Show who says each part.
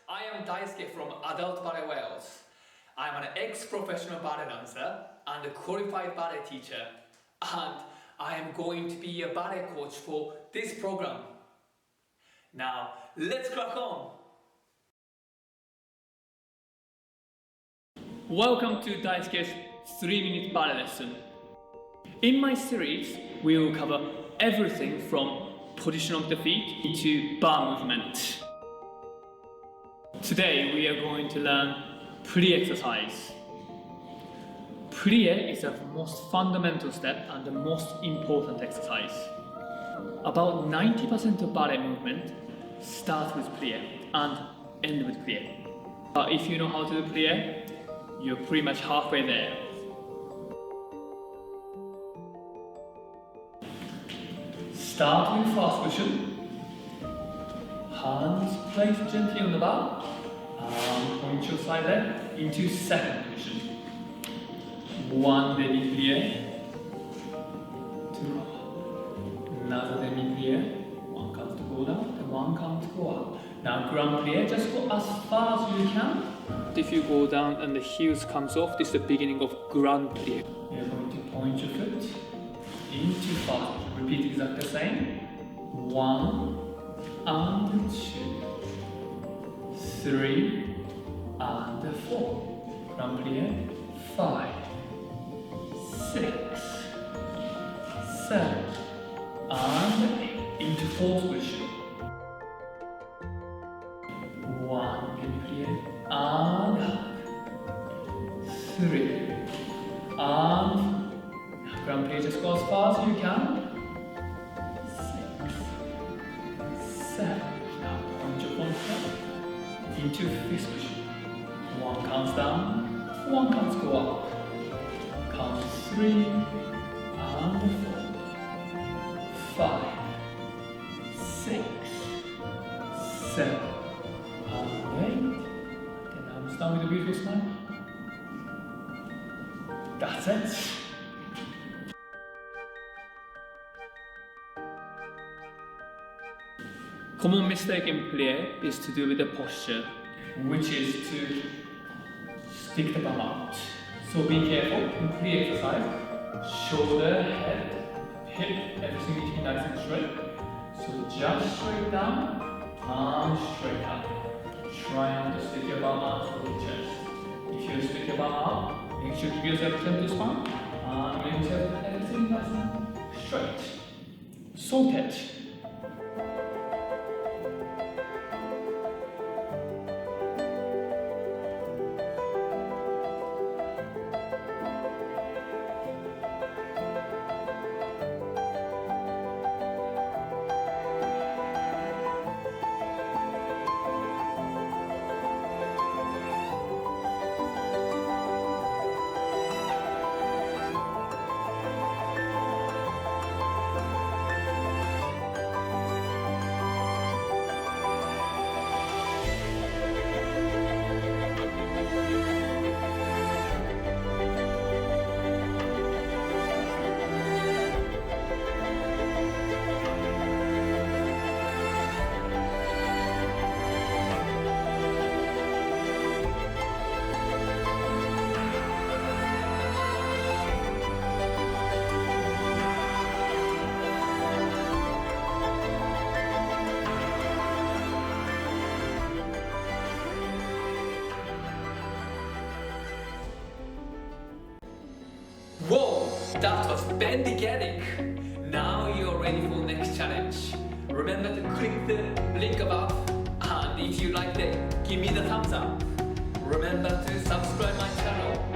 Speaker 1: I am Daisuke from Adult Ballet Wales. I am an ex-professional ballet dancer and a qualified ballet teacher, and I am going to be a ballet coach for this program. Now, let's crack on! Welcome to Daisuke's 3-minute ballet lesson. In my series, we will cover everything from position of the feet to bar movement. Today we are going to learn plie exercise. Plie is the most fundamental step and the most important exercise. About 90% of ballet movement starts with plie and end with plie. If you know how to do plie, you're pretty much halfway there. Start with fast cushion. Hands placed gently on the bar. Point your side leg into second position. One demi-plie. Two. Another demi-plie. One count to go down and one count to go up. Now grand plie, just go as far as you can. If you go down and the heels comes off, this is the beginning of grand plie. You're going to point your foot into fast. Repeat exactly the same. 1 and 2. 3 and 4. Grand plie. 5, 6, 7, and 8. Into fourth position. 1 demi-plie and up. 3 and grand plie. Just go as far as you can. 6, 7. Now point your point up into fifth position. 1 counts down, 1 counts go up. Count 3 and 4, 5, 6, 7, and 8. Then arms down with a beautiful smile. That's it. Common mistake in plie is to do with the posture, which is to stick the bum out. So be careful in plie exercise. Shoulder, head, hip, everything needs to be nice and straight. So just straight down and straight up. Try not to stick your bum out for the chest. If you stick your bum out, make sure to give yourself plenty spine and make yourself everything nice and straight. So catch. Whoa, that was beginning. Now you're ready for the next challenge. Remember to click the link above, and if you liked it, give me the thumbs up. Remember to subscribe my channel